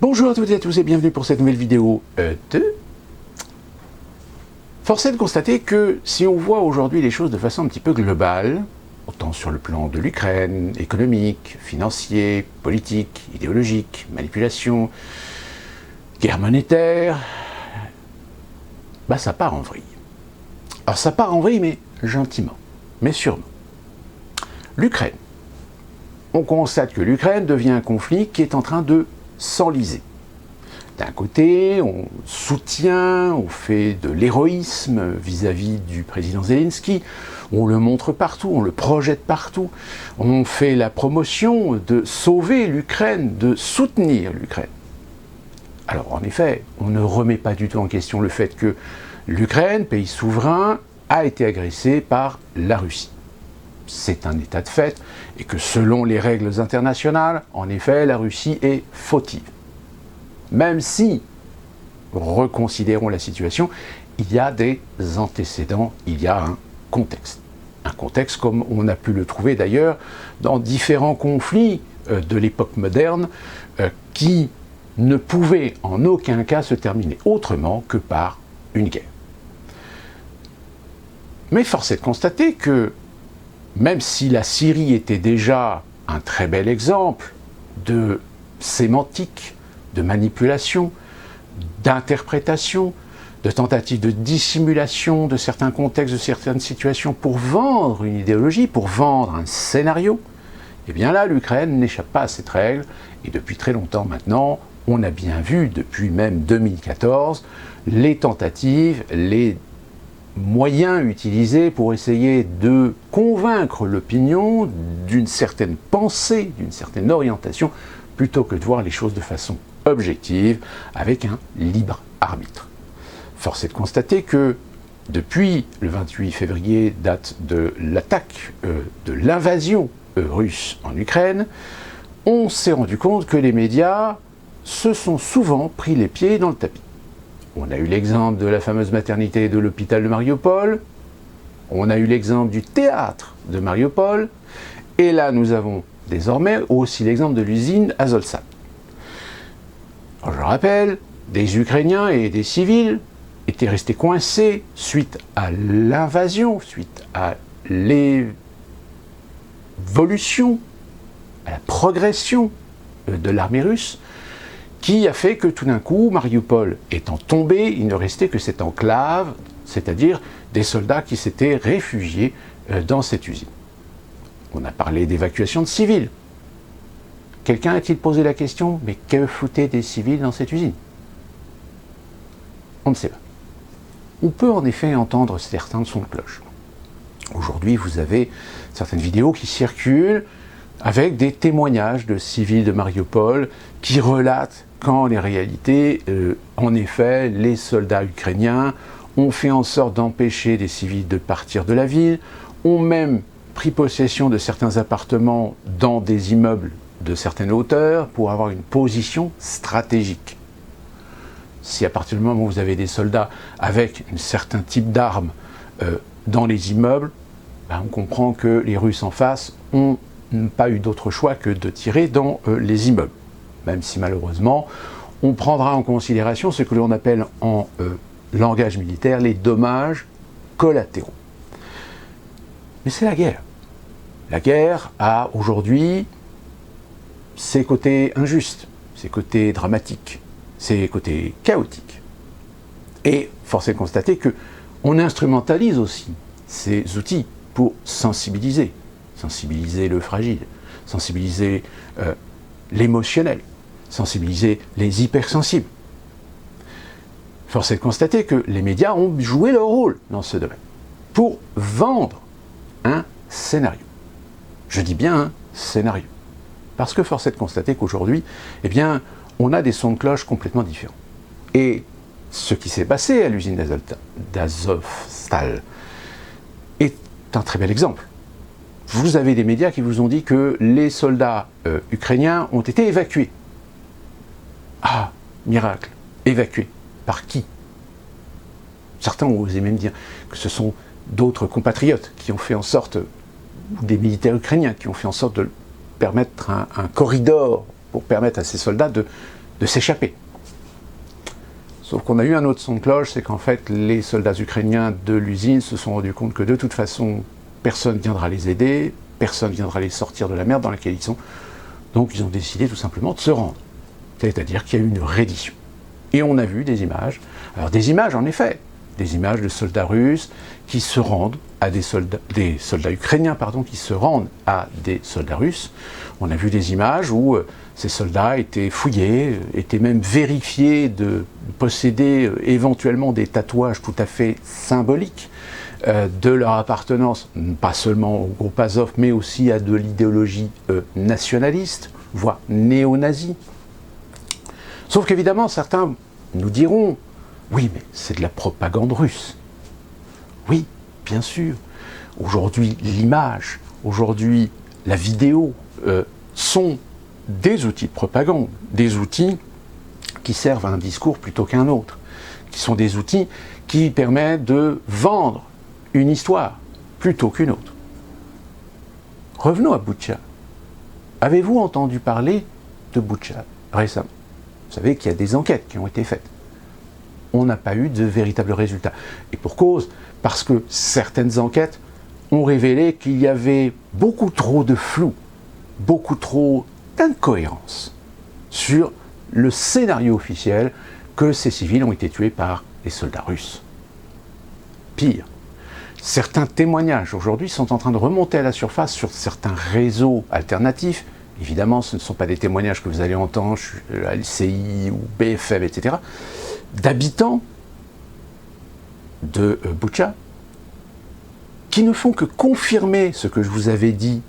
Bonjour à toutes et à tous et bienvenue pour cette nouvelle vidéo Force est de constater que si on voit aujourd'hui les choses de façon un petit peu globale, autant sur le plan de l'Ukraine, économique, financier, politique, idéologique, manipulation, guerre monétaire, ça part en vrille. Alors ça part en vrille, mais gentiment, mais sûrement. L'Ukraine. On constate que l'Ukraine devient un conflit qui est en train de s'enliser. D'un côté, on soutient, on fait de l'héroïsme vis-à-vis du président Zelensky, on le montre partout, on le projette partout, on fait la promotion de sauver l'Ukraine, de soutenir l'Ukraine. Alors en effet, on ne remet pas du tout en question le fait que l'Ukraine, pays souverain, a été agressée par la Russie. C'est un état de fait, et que selon les règles internationales, en effet, la Russie est fautive. Même si, reconsidérons la situation, il y a des antécédents, il y a un contexte. Un contexte comme on a pu le trouver d'ailleurs dans différents conflits de l'époque moderne qui ne pouvaient en aucun cas se terminer autrement que par une guerre. Mais force est de constater que même si la Syrie était déjà un très bel exemple de sémantique, de manipulation, d'interprétation, de tentative de dissimulation de certains contextes, de certaines situations pour vendre une idéologie, pour vendre un scénario, eh bien là, l'Ukraine n'échappe pas à cette règle, et depuis très longtemps maintenant, on a bien vu, depuis même 2014, les tentatives, les moyens utilisés pour essayer de convaincre l'opinion d'une certaine pensée, d'une certaine orientation, plutôt que de voir les choses de façon objective, avec un libre arbitre. Force est de constater que depuis le 28 février, date de l'attaque, de l'invasion russe en Ukraine, on s'est rendu compte que les médias se sont souvent pris les pieds dans le tapis. On a eu l'exemple de la fameuse maternité de l'hôpital de Mariupol, on a eu l'exemple du théâtre de Mariupol, et là nous avons désormais aussi l'exemple de l'usine Azovstal. Alors, je rappelle, des Ukrainiens et des civils étaient restés coincés suite à l'invasion, suite à l'évolution, à la progression de l'armée russe, qui a fait que tout d'un coup, Mariupol étant tombé, il ne restait que cette enclave, c'est-à-dire des soldats qui s'étaient réfugiés dans cette usine. On a parlé d'évacuation de civils. Quelqu'un a-t-il posé la question, mais que foutaient des civils dans cette usine? On ne sait pas. On peut en effet entendre certains sons de cloche. Aujourd'hui, vous avez certaines vidéos qui circulent avec des témoignages de civils de Mariupol qui relatent qu'en réalité, en effet, les soldats ukrainiens ont fait en sorte d'empêcher des civils de partir de la ville, ont même pris possession de certains appartements dans des immeubles de certaines hauteurs pour avoir une position stratégique. Si à partir du moment où vous avez des soldats avec un certain type d'armes dans les immeubles, on comprend que les Russes en face n'ont pas eu d'autre choix que de tirer dans les immeubles. Même si malheureusement, on prendra en considération ce que l'on appelle en langage militaire les dommages collatéraux. Mais c'est la guerre. La guerre a aujourd'hui ses côtés injustes, ses côtés dramatiques, ses côtés chaotiques. Et force est de constater qu'on instrumentalise aussi ces outils pour sensibiliser. Sensibiliser le fragile, sensibiliser l'émotionnel, sensibiliser les hypersensibles. Force est de constater que les médias ont joué leur rôle dans ce domaine pour vendre un scénario. Je dis bien un scénario. Parce que force est de constater qu'aujourd'hui, on a des sons de cloche complètement différents. Et ce qui s'est passé à l'usine d'Azovstal est un très bel exemple. Vous avez des médias qui vous ont dit que les soldats ukrainiens ont été évacués. Ah, miracle, évacués. Par qui? Certains ont osé même dire que ce sont d'autres compatriotes qui ont fait en sorte, des militaires ukrainiens qui ont fait en sorte de permettre un corridor pour permettre à ces soldats de de s'échapper. Sauf qu'on a eu un autre son de cloche, c'est qu'en fait, les soldats ukrainiens de l'usine se sont rendus compte que de toute façon, personne ne viendra les aider, personne ne viendra les sortir de la merde dans laquelle ils sont. Donc ils ont décidé tout simplement de se rendre. C'est-à-dire qu'il y a eu une reddition. Et on a vu des images, alors des images en effet, des images de soldats russes qui se rendent à des soldats ukrainiens, pardon, qui se rendent à des soldats russes. On a vu des images où ces soldats étaient fouillés, étaient même vérifiés de posséder éventuellement des tatouages tout à fait symboliques de leur appartenance, pas seulement au groupe Azov, mais aussi à de l'idéologie nationaliste, voire néo-nazie. Sauf qu'évidemment, certains nous diront « Oui, mais c'est de la propagande russe. » Oui, bien sûr. Aujourd'hui, l'image, aujourd'hui, la vidéo sont des outils de propagande, des outils qui servent à un discours plutôt qu'à un autre, qui sont des outils qui permettent de vendre une histoire plutôt qu'une autre. Revenons à Boutcha. Avez-vous entendu parler de Boutcha récemment? Vous savez qu'il y a des enquêtes qui ont été faites. On n'a pas eu de véritables résultats. Et pour cause, parce que certaines enquêtes ont révélé qu'il y avait beaucoup trop de flou, beaucoup trop d'incohérence sur le scénario officiel que ces civils ont été tués par les soldats russes. Pire, certains témoignages aujourd'hui sont en train de remonter à la surface sur certains réseaux alternatifs. Évidemment, ce ne sont pas des témoignages que vous allez entendre à LCI ou BFM, etc., d'habitants de Boutcha qui ne font que confirmer ce que je vous avais dit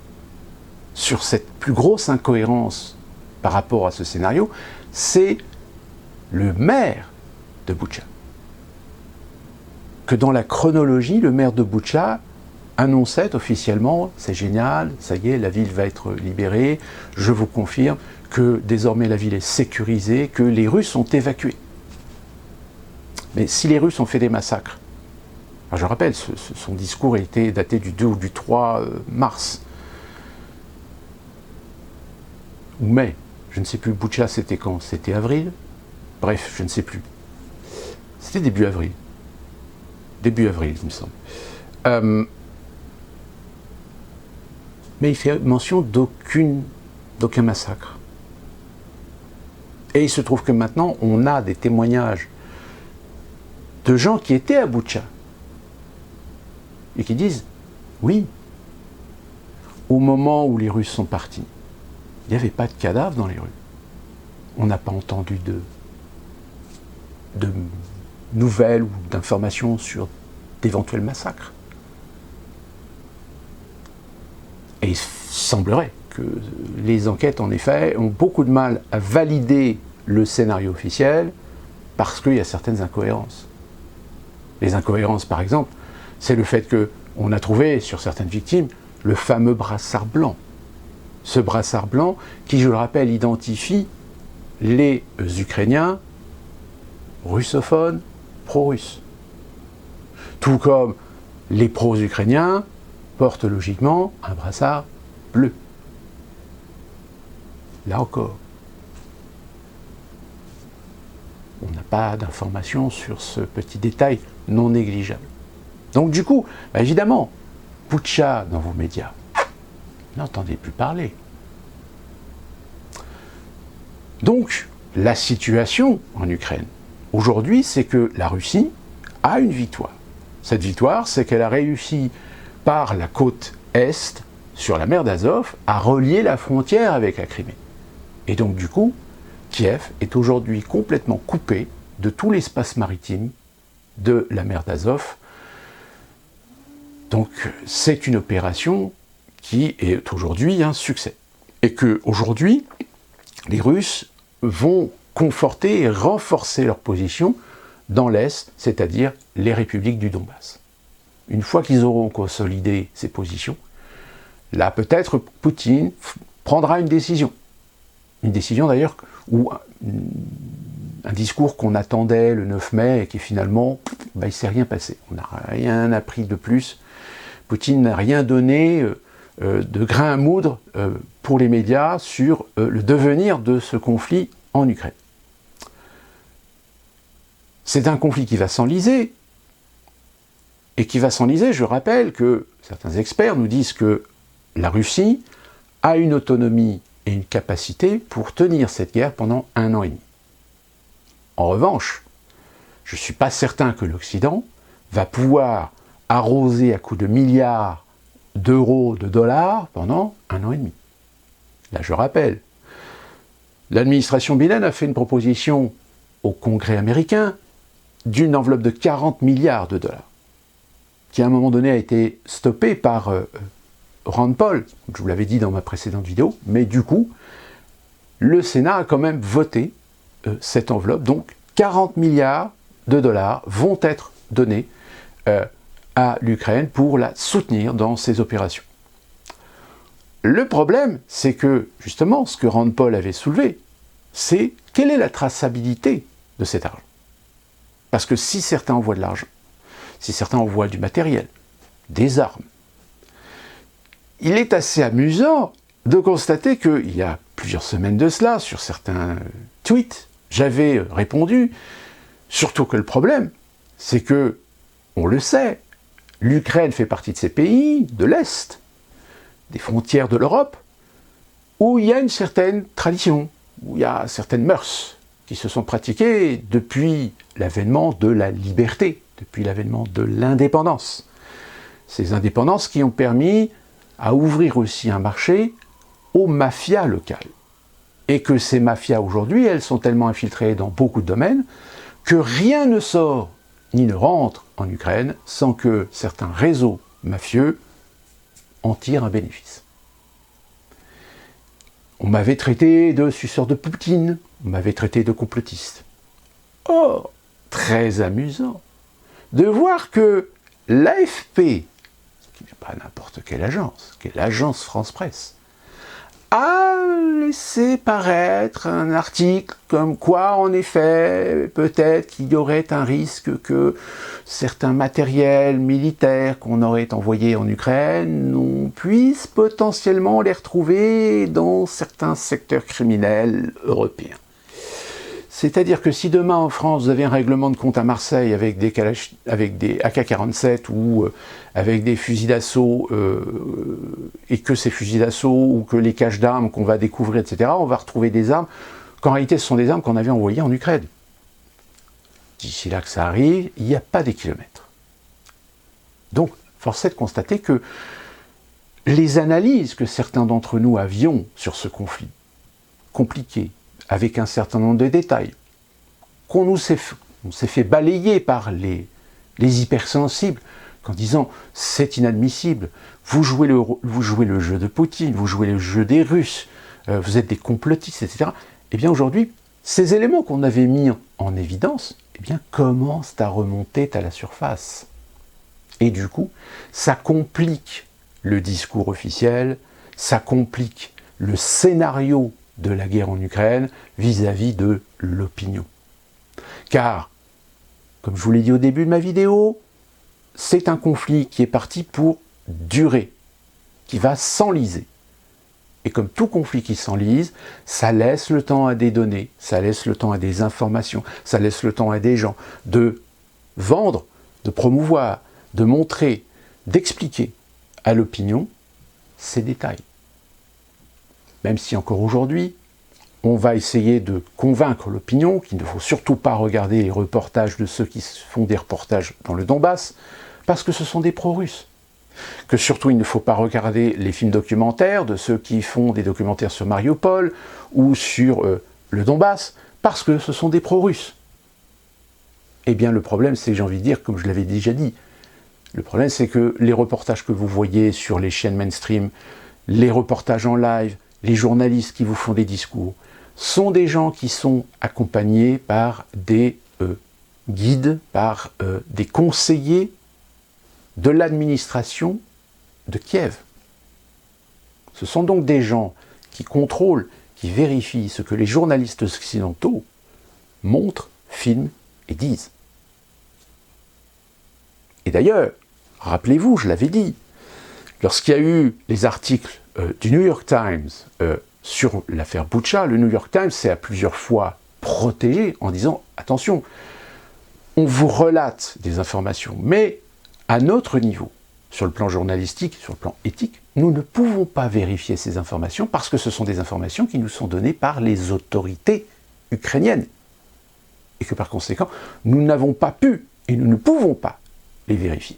sur cette plus grosse incohérence par rapport à ce scénario. C'est le maire de Boutcha. Que dans la chronologie, le maire de Boutcha annonçait officiellement « c'est génial, ça y est, la ville va être libérée, je vous confirme que désormais la ville est sécurisée, que les Russes sont évacués ». Mais si les Russes ont fait des massacres, alors je rappelle, son discours était daté du 2 ou du 3 mars, ou mai, je ne sais plus, Boutcha c'était quand? C'était avril? Bref, je ne sais plus. C'était début avril. Début avril, il me semble. Mais il fait mention d'aucun massacre. Et il se trouve que maintenant, on a des témoignages de gens qui étaient à Boutcha et qui disent « Oui, au moment où les Russes sont partis, il n'y avait pas de cadavres dans les rues. On n'a pas entendu de nouvelles ou d'informations sur d'éventuels massacres. » Et il semblerait que les enquêtes, en effet, ont beaucoup de mal à valider le scénario officiel parce qu'il y a certaines incohérences. Les incohérences, par exemple, c'est le fait qu'on a trouvé sur certaines victimes le fameux brassard blanc. Ce brassard blanc qui, je le rappelle, identifie les Ukrainiens russophones pro-russes. Tout comme les pro-ukrainiens portent logiquement un brassard bleu. Là encore, on n'a pas d'informations sur ce petit détail non négligeable. Donc du coup, bah évidemment, Boutcha dans vos médias, n'entendez plus parler. Donc, la situation en Ukraine, aujourd'hui, c'est que la Russie a une victoire. Cette victoire, c'est qu'elle a réussi, par la côte Est, sur la mer d'Azov, à relier la frontière avec la Crimée. Et donc, du coup, Kiev est aujourd'hui complètement coupé de tout l'espace maritime de la mer d'Azov. Donc, c'est une opération qui est aujourd'hui un succès. Et qu'aujourd'hui, les Russes vont conforter et renforcer leur position dans l'Est, c'est-à-dire les républiques du Donbass. Une fois qu'ils auront consolidé ces positions, là peut-être Poutine prendra une décision. Une décision d'ailleurs où un discours qu'on attendait le 9 mai et qui finalement, il ne s'est rien passé. On n'a rien appris de plus. Poutine n'a rien donné de grain à moudre pour les médias sur le devenir de ce conflit en Ukraine. C'est un conflit qui va s'enliser, et qui va s'enliser, je rappelle que certains experts nous disent que la Russie a une autonomie et une capacité pour tenir cette guerre pendant 1 an et demi. En revanche, je ne suis pas certain que l'Occident va pouvoir arroser à coups de milliards d'euros, de dollars pendant 1 an et demi. Là, je rappelle, l'administration Biden a fait une proposition au Congrès américain d'une enveloppe de 40 milliards de dollars, qui à un moment donné a été stoppée par Rand Paul, je vous l'avais dit dans ma précédente vidéo, mais du coup, le Sénat a quand même voté cette enveloppe, donc 40 milliards de dollars vont être donnés à l'Ukraine pour la soutenir dans ses opérations. Le problème, c'est que, justement, ce que Rand Paul avait soulevé, c'est quelle est la traçabilité de cet argent. Parce que si certains envoient de l'argent, si certains envoient du matériel, des armes, il est assez amusant de constater qu'il y a plusieurs semaines de cela, sur certains tweets, j'avais répondu, surtout que le problème, c'est que, on le sait, l'Ukraine fait partie de ces pays de l'Est, des frontières de l'Europe, où il y a une certaine tradition, où il y a certaines mœurs qui se sont pratiquées depuis l'avènement de la liberté, depuis l'avènement de l'indépendance. Ces indépendances qui ont permis à ouvrir aussi un marché aux mafias locales. Et que ces mafias aujourd'hui, elles sont tellement infiltrées dans beaucoup de domaines que rien ne sort ni ne rentre en Ukraine sans que certains réseaux mafieux en tirent un bénéfice. On m'avait traité de suceur de Poutine, on m'avait traité de complotiste. Or, très amusant de voir que l'AFP, qui n'est pas n'importe quelle agence, qui est l'agence France Presse, a laissé paraître un article comme quoi, en effet, peut-être qu'il y aurait un risque que certains matériels militaires qu'on aurait envoyés en Ukraine, on puisse potentiellement les retrouver dans certains secteurs criminels européens. C'est-à-dire que si demain en France vous avez un règlement de compte à Marseille avec des AK-47 ou avec des fusils d'assaut et que ces fusils d'assaut ou que les caches d'armes qu'on va découvrir, etc., on va retrouver des armes qu'en réalité ce sont des armes qu'on avait envoyées en Ukraine. D'ici là que ça arrive, il n'y a pas des kilomètres. Donc, force est de constater que les analyses que certains d'entre nous avions sur ce conflit compliqué, avec un certain nombre de détails, qu'on s'est fait balayer par les hypersensibles, en disant « c'est inadmissible, vous jouez le jeu de Poutine, vous jouez le jeu des Russes, vous êtes des complotistes, etc. » Eh bien aujourd'hui, ces éléments qu'on avait mis en évidence, eh bien commencent à remonter à la surface. Et du coup, ça complique le discours officiel, ça complique le scénario de la guerre en Ukraine vis-à-vis de l'opinion. Car, comme je vous l'ai dit au début de ma vidéo, c'est un conflit qui est parti pour durer, qui va s'enliser. Et comme tout conflit qui s'enlise, ça laisse le temps à des données, ça laisse le temps à des informations, ça laisse le temps à des gens de vendre, de promouvoir, de montrer, d'expliquer à l'opinion ces détails. Même si encore aujourd'hui, on va essayer de convaincre l'opinion qu'il ne faut surtout pas regarder les reportages de ceux qui font des reportages dans le Donbass, parce que ce sont des pro-russes. Que surtout il ne faut pas regarder les films documentaires de ceux qui font des documentaires sur Mariupol ou sur le Donbass, parce que ce sont des pro-russes. Eh bien le problème, c'est, j'ai envie de dire, comme je l'avais déjà dit, le problème c'est que les reportages que vous voyez sur les chaînes mainstream, les reportages en live, les journalistes qui vous font des discours, sont des gens qui sont accompagnés par des guides, par des conseillers de l'administration de Kiev. Ce sont donc des gens qui contrôlent, qui vérifient ce que les journalistes occidentaux montrent, filment et disent. Et d'ailleurs, rappelez-vous, je l'avais dit, lorsqu'il y a eu les articles du New York Times sur l'affaire Boutcha, le New York Times s'est à plusieurs fois protégé en disant « Attention, on vous relate des informations, mais à notre niveau, sur le plan journalistique, sur le plan éthique, nous ne pouvons pas vérifier ces informations parce que ce sont des informations qui nous sont données par les autorités ukrainiennes. Et que par conséquent, nous n'avons pas pu et nous ne pouvons pas les vérifier.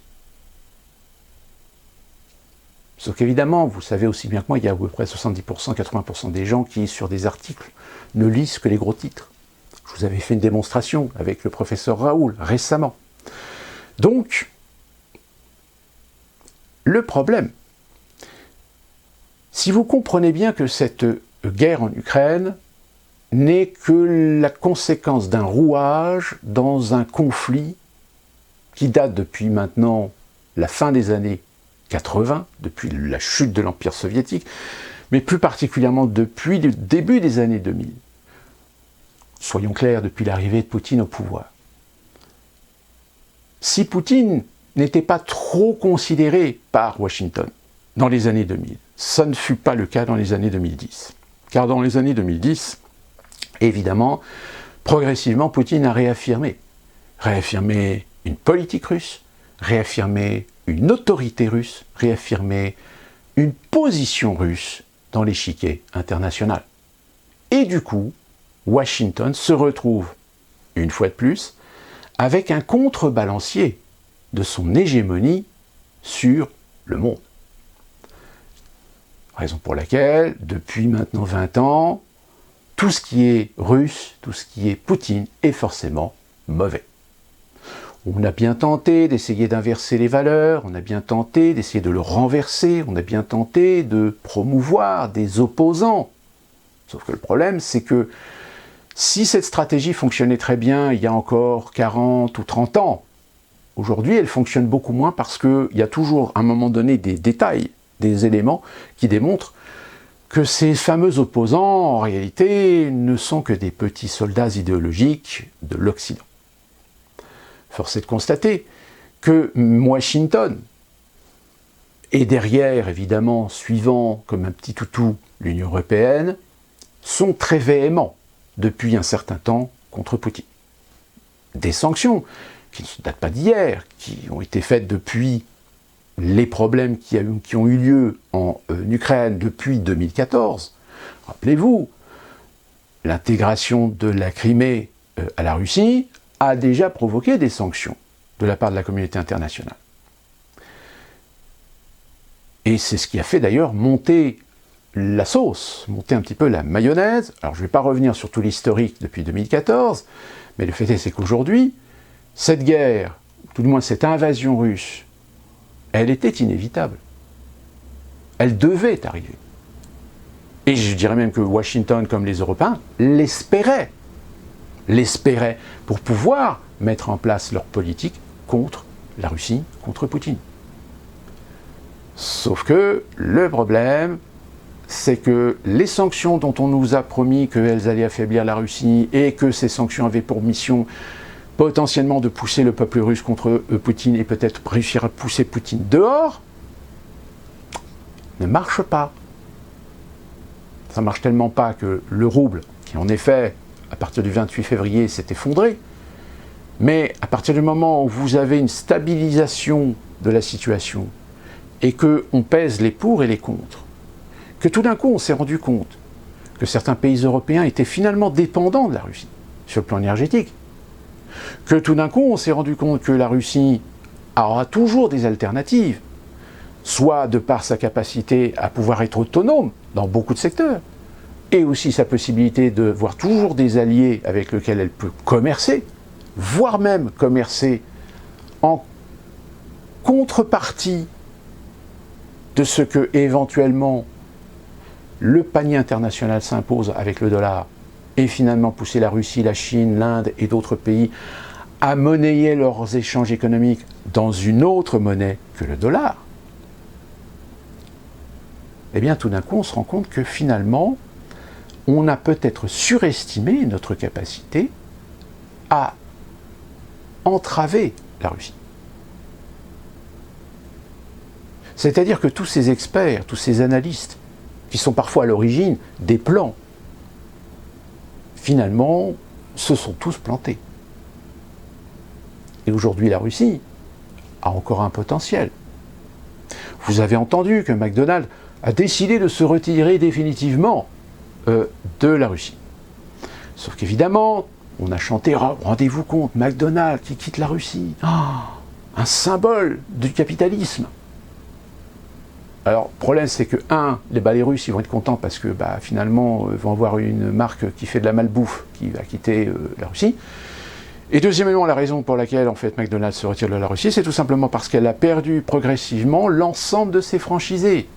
Sauf qu'évidemment, vous savez aussi bien que moi, il y a à peu près 70%, 80% des gens qui, sur des articles, ne lisent que les gros titres. Je vous avais fait une démonstration avec le professeur Raoul récemment. Donc, le problème, si vous comprenez bien que cette guerre en Ukraine n'est que la conséquence d'un rouage dans un conflit qui date depuis maintenant la fin des années 80, depuis la chute de l'Empire soviétique, mais plus particulièrement depuis le début des années 2000. Soyons clairs, depuis l'arrivée de Poutine au pouvoir. Si Poutine n'était pas trop considéré par Washington dans les années 2000, ça ne fut pas le cas dans les années 2010. Car dans les années 2010, évidemment, progressivement, Poutine a réaffirmé une politique russe, réaffirmé une autorité russe, réaffirmé une position russe dans l'échiquier international. Et du coup, Washington se retrouve, une fois de plus, avec un contrebalancier de son hégémonie sur le monde. Raison pour laquelle, depuis maintenant 20 ans, tout ce qui est russe, tout ce qui est Poutine est forcément mauvais. On a bien tenté d'essayer d'inverser les valeurs, on a bien tenté d'essayer de le renverser, on a bien tenté de promouvoir des opposants. Sauf que le problème, c'est que si cette stratégie fonctionnait très bien il y a encore 40 ou 30 ans, aujourd'hui elle fonctionne beaucoup moins parce qu'il y a toujours à un moment donné des détails, des éléments qui démontrent que ces fameux opposants, en réalité, ne sont que des petits soldats idéologiques de l'Occident. Force est de constater que Washington, et derrière, évidemment, suivant comme un petit toutou l'Union européenne, sont très véhéments depuis un certain temps contre Poutine. Des sanctions qui ne datent pas d'hier, qui ont été faites depuis les problèmes qui ont eu lieu en Ukraine depuis 2014. Rappelez-vous, l'intégration de la Crimée à la Russie a déjà provoqué des sanctions de la part de la communauté internationale. Et c'est ce qui a fait d'ailleurs monter la sauce, monter un petit peu la mayonnaise. Alors je ne vais pas revenir sur tout l'historique depuis 2014, mais le fait est qu'aujourd'hui, cette guerre, tout du moins cette invasion russe, elle était inévitable. Elle devait arriver. Et je dirais même que Washington, comme les Européens, l'espéraient pour pouvoir mettre en place leur politique contre la Russie, contre Poutine. Sauf que le problème, c'est que les sanctions dont on nous a promis qu'elles allaient affaiblir la Russie et que ces sanctions avaient pour mission potentiellement de pousser le peuple russe contre Poutine et peut-être réussir à pousser Poutine dehors, ne marchent pas. Ça marche tellement pas que le rouble, qui en effet, à partir du 28 février, s'est effondré, mais à partir du moment où vous avez une stabilisation de la situation et qu'on pèse les pour et les contre, que tout d'un coup on s'est rendu compte que certains pays européens étaient finalement dépendants de la Russie sur le plan énergétique, que tout d'un coup on s'est rendu compte que la Russie aura toujours des alternatives, soit de par sa capacité à pouvoir être autonome dans beaucoup de secteurs, et aussi sa possibilité de voir toujours des alliés avec lesquels elle peut commercer, voire même commercer en contrepartie de ce que éventuellement le panier international s'impose avec le dollar, et finalement pousser la Russie, la Chine, l'Inde et d'autres pays à monnayer leurs échanges économiques dans une autre monnaie que le dollar, eh bien tout d'un coup on se rend compte que finalement on a peut-être surestimé notre capacité à entraver la Russie. C'est-à-dire que tous ces experts, tous ces analystes, qui sont parfois à l'origine des plans, finalement, se sont tous plantés. Et aujourd'hui, la Russie a encore un potentiel. Vous avez entendu que McDonald's a décidé de se retirer définitivement de la Russie. Sauf qu'évidemment, on a chanté, rendez-vous compte, McDonald's qui quitte la Russie. Un symbole du capitalisme. Alors, le problème, c'est que, les Russes, ils vont être contents parce que, finalement, ils vont avoir une marque qui fait de la malbouffe qui va quitter la Russie. Et deuxièmement, la raison pour laquelle, en fait, McDonald's se retire de la Russie, c'est tout simplement parce qu'elle a perdu progressivement l'ensemble de ses franchisés.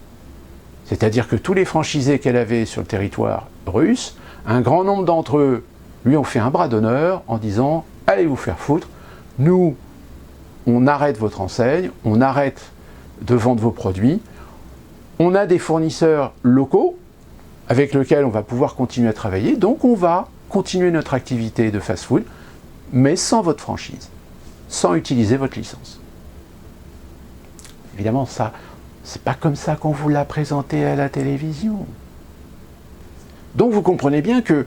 C'est-à-dire que tous les franchisés qu'elle avait sur le territoire russe, un grand nombre d'entre eux lui ont fait un bras d'honneur en disant « Allez vous faire foutre, nous, on arrête votre enseigne, on arrête de vendre vos produits, on a des fournisseurs locaux avec lesquels on va pouvoir continuer à travailler, donc on va continuer notre activité de fast-food, mais sans votre franchise, sans utiliser votre licence. » Évidemment, ça, c'est pas comme ça qu'on vous l'a présenté à la télévision. Donc vous comprenez bien que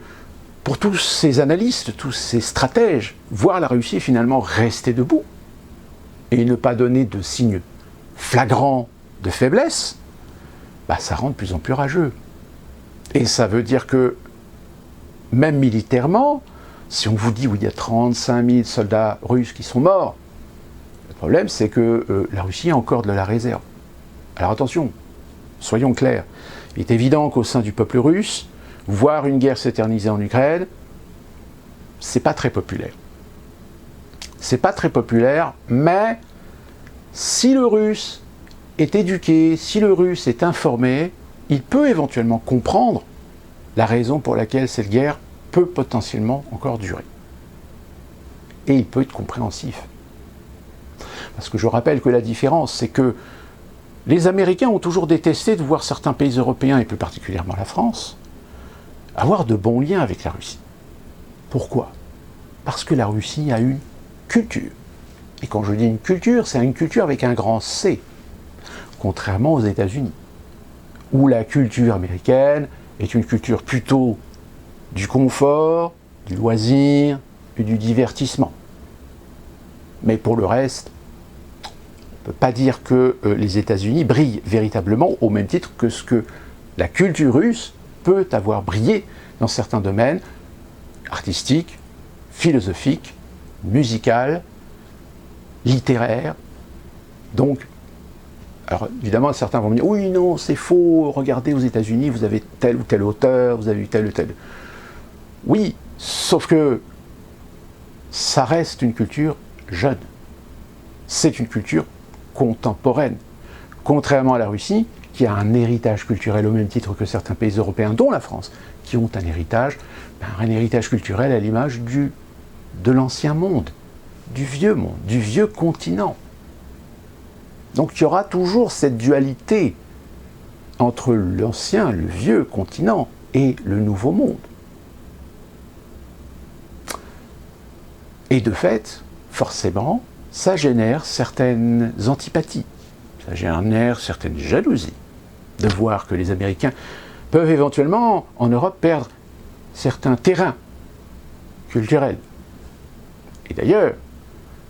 pour tous ces analystes, tous ces stratèges, voir la Russie finalement rester debout et ne pas donner de signes flagrants de faiblesse, ça rend de plus en plus rageux. Et ça veut dire que, même militairement, si on vous dit qu'il y a 35 000 soldats russes qui sont morts, le problème c'est que la Russie a encore de la réserve. Alors attention, soyons clairs, il est évident qu'au sein du peuple russe, voir une guerre s'éterniser en Ukraine, c'est pas très populaire. C'est pas très populaire, mais si le russe est éduqué, si le russe est informé, il peut éventuellement comprendre la raison pour laquelle cette guerre peut potentiellement encore durer. Et il peut être compréhensif. Parce que je rappelle que la différence, c'est que les Américains ont toujours détesté de voir certains pays européens, et plus particulièrement la France, avoir de bons liens avec la Russie. Pourquoi ? Parce que la Russie a une culture. Et quand je dis une culture, c'est une culture avec un grand C, contrairement aux États-Unis, où la culture américaine est une culture plutôt du confort, du loisir et du divertissement. Mais pour le reste, on ne peut pas dire que les États-Unis brillent véritablement au même titre que ce que la culture russe peut avoir brillé dans certains domaines artistiques, philosophiques, musicaux, littéraires. Donc, alors évidemment, certains vont me dire « Oui, non, c'est faux, regardez aux États-Unis, vous avez tel ou tel auteur, vous avez eu tel ou tel... » Oui, sauf que ça reste une culture jeune. C'est une culture contemporaine. Contrairement à la Russie, qui a un héritage culturel au même titre que certains pays européens, dont la France, qui ont un héritage culturel à l'image de l'ancien monde, du vieux continent. Donc il y aura toujours cette dualité entre l'ancien, le vieux continent et le nouveau monde. Et de fait, forcément, ça génère certaines antipathies, ça génère certaines jalousies de voir que les Américains peuvent éventuellement, en Europe, perdre certains terrains culturels. Et d'ailleurs,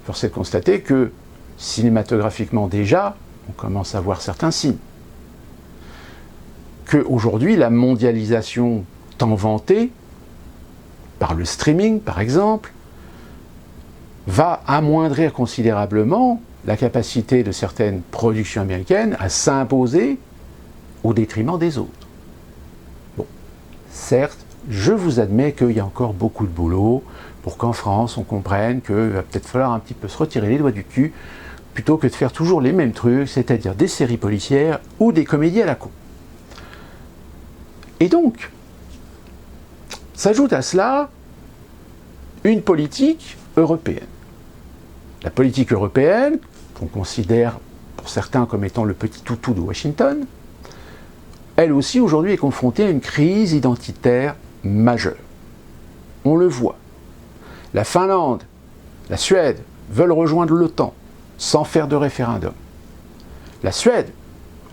force est de constater que, cinématographiquement déjà, on commence à voir certains signes. Qu'aujourd'hui, la mondialisation tant vantée, par le streaming par exemple, va amoindrir considérablement la capacité de certaines productions américaines à s'imposer au détriment des autres. Bon, certes, je vous admets qu'il y a encore beaucoup de boulot pour qu'en France, on comprenne qu'il va peut-être falloir un petit peu se retirer les doigts du cul plutôt que de faire toujours les mêmes trucs, c'est-à-dire des séries policières ou des comédies à la con. Et donc, s'ajoute à cela une politique européenne. La politique européenne, qu'on considère pour certains comme étant le petit toutou de Washington, elle aussi aujourd'hui est confrontée à une crise identitaire majeure. On le voit. La Finlande, la Suède veulent rejoindre l'OTAN sans faire de référendum. La Suède,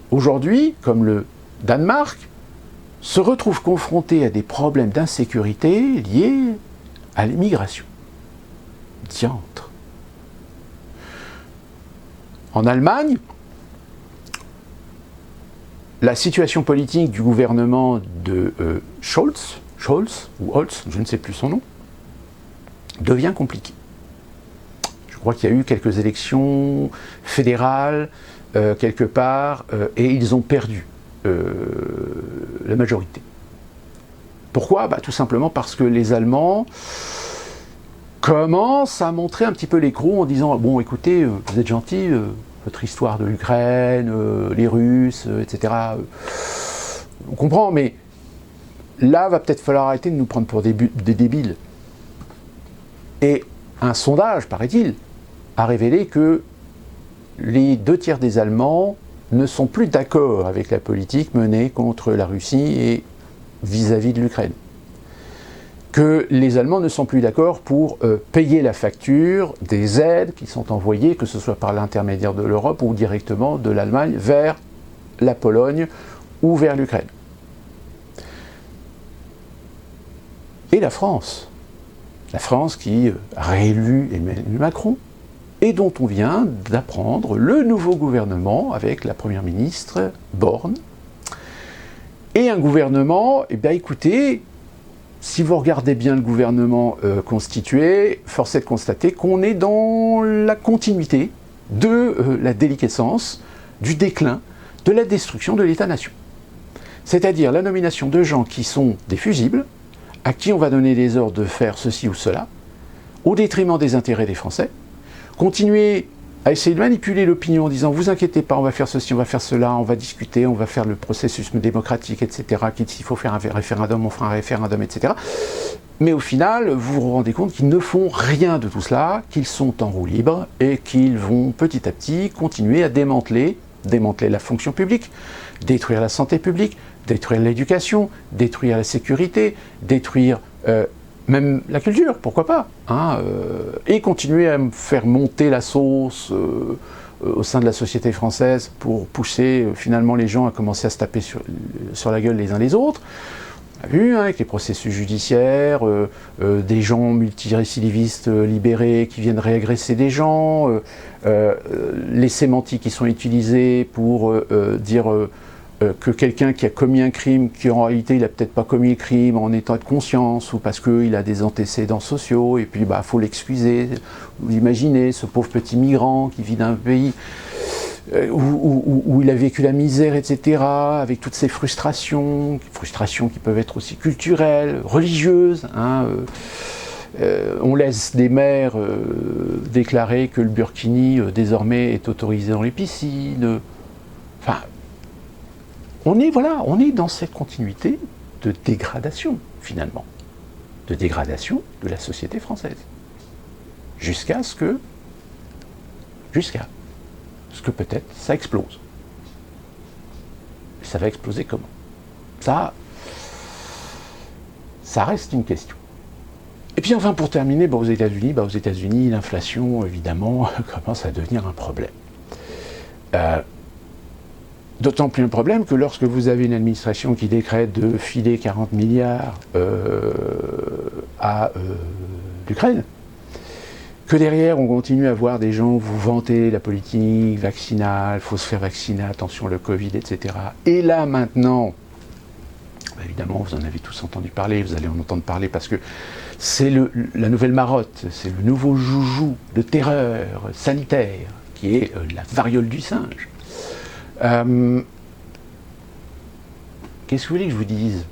aujourd'hui, comme le Danemark, se retrouve confrontée à des problèmes d'insécurité liés à l'immigration. Diantre. En Allemagne, la situation politique du gouvernement de Scholz, ou Holz, je ne sais plus son nom, devient compliquée. Je crois qu'il y a eu quelques élections fédérales, quelque part, et ils ont perdu la majorité. Pourquoi? Tout simplement parce que les Allemands commencent à montrer un petit peu l'écrou en disant « Bon, écoutez, vous êtes gentils, votre histoire de l'Ukraine, les Russes, etc. On comprend, mais là, va peut-être falloir arrêter de nous prendre pour des débiles. » Et un sondage, paraît-il, a révélé que les 2/3 des Allemands ne sont plus d'accord avec la politique menée contre la Russie et vis-à-vis de l'Ukraine. Que les Allemands ne sont plus d'accord pour payer la facture des aides qui sont envoyées, que ce soit par l'intermédiaire de l'Europe ou directement de l'Allemagne vers la Pologne ou vers l'Ukraine. Et la France qui a réélu Emmanuel Macron, et dont on vient d'apprendre le nouveau gouvernement avec la première ministre Borne. Et un gouvernement, eh bien écoutez, si vous regardez bien le gouvernement constitué, force est de constater qu'on est dans la continuité de la déliquescence, du déclin, de la destruction de l'État-nation. C'est-à-dire la nomination de gens qui sont des fusibles, à qui on va donner les ordres de faire ceci ou cela, au détriment des intérêts des Français, continuer à essayer de manipuler l'opinion en disant « vous inquiétez pas, on va faire ceci, on va faire cela, on va discuter, on va faire le processus démocratique, etc. S'il faut faire un référendum, on fera un référendum, etc. » Mais au final, vous vous rendez compte qu'ils ne font rien de tout cela, qu'ils sont en roue libre et qu'ils vont petit à petit continuer à démanteler la fonction publique, détruire la santé publique, détruire l'éducation, détruire la sécurité, détruire même la culture, pourquoi pas, et continuer à faire monter la sauce au sein de la société française pour pousser finalement les gens à commencer à se taper sur la gueule les uns les autres. On a vu avec les processus judiciaires, des gens multirécidivistes libérés qui viennent réagresser des gens, les sémantiques qui sont utilisées pour dire que quelqu'un qui a commis un crime, qui en réalité il n'a peut-être pas commis le crime en état de conscience, ou parce qu'il a des antécédents sociaux, et puis il faut l'excuser. Vous imaginez ce pauvre petit migrant qui vit dans un pays où il a vécu la misère, etc., avec toutes ces frustrations qui peuvent être aussi culturelles, religieuses. On laisse des maires déclarer que le burkini désormais est autorisé dans les piscines. Enfin, on est dans cette continuité de dégradation, finalement. De dégradation de la société française. Jusqu'à ce que peut-être ça explose. Ça va exploser comment? Ça reste une question. Et puis enfin, pour terminer, aux États-Unis, l'inflation, évidemment, commence à devenir un problème. D'autant plus un problème que lorsque vous avez une administration qui décrète de filer 40 milliards à l'Ukraine, que derrière on continue à voir des gens vous vanter la politique vaccinale, il faut se faire vacciner, attention le Covid, etc. Et là maintenant, évidemment vous en avez tous entendu parler, vous allez en entendre parler parce que c'est la nouvelle marotte, c'est le nouveau joujou de terreur sanitaire qui est la variole du singe. Qu'est-ce que vous voulez que je vous dise?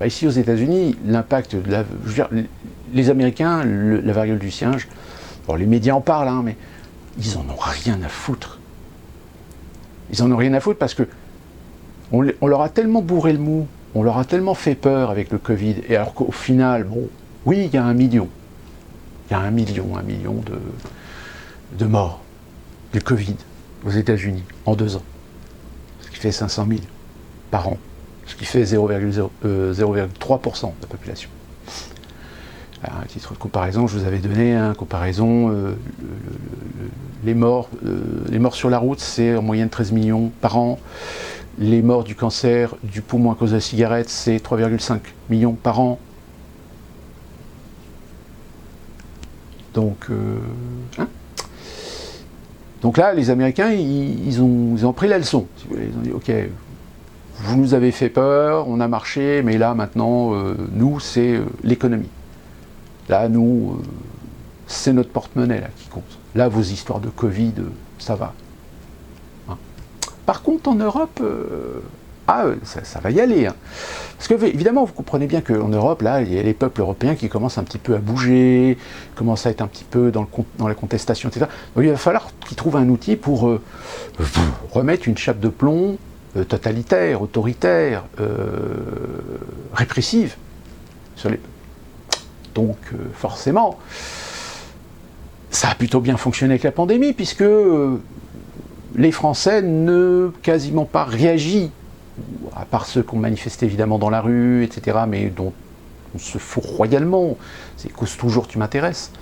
Ici aux États-Unis, l'impact de les Américains, la variole du singe, les médias en parlent, mais ils en ont rien à foutre. Ils en ont rien à foutre parce que on leur a tellement bourré le mou, on leur a tellement fait peur avec le Covid, et alors qu'au final, oui, il y a 1 million. Il y a 1 million de morts du Covid aux États-Unis en 2 ans, ce qui fait 500 000 par an, ce qui fait 0,3% de la population. Alors, à titre de comparaison, je vous avais donné une comparaison, les morts sur la route, c'est en moyenne 13 millions par an, les morts du cancer du poumon à cause de la cigarette, c'est 3,5 millions par an. Donc, Donc là, les Américains, ils ont pris la leçon. Si vous voulez. Ils ont dit, ok, vous nous avez fait peur, on a marché, mais là, maintenant, nous, c'est l'économie. Là, nous, c'est notre porte-monnaie là, qui compte. Là, vos histoires de Covid, ça va. Hein. Par contre, en Europe, ça va y aller. Hein. Parce que, évidemment, vous comprenez bien qu'en Europe, là, il y a les peuples européens qui commencent un petit peu à bouger, commencent à être un petit peu dans la contestation, etc. Donc, il va falloir qu'ils trouvent un outil pour remettre une chape de plomb totalitaire, autoritaire, répressive sur les peuples. Donc, forcément, ça a plutôt bien fonctionné avec la pandémie, puisque les Français n'ont quasiment pas réagi, à part ceux qui ont manifesté évidemment dans la rue, etc., mais dont on se fout royalement. C'est cause toujours tu m'intéresses.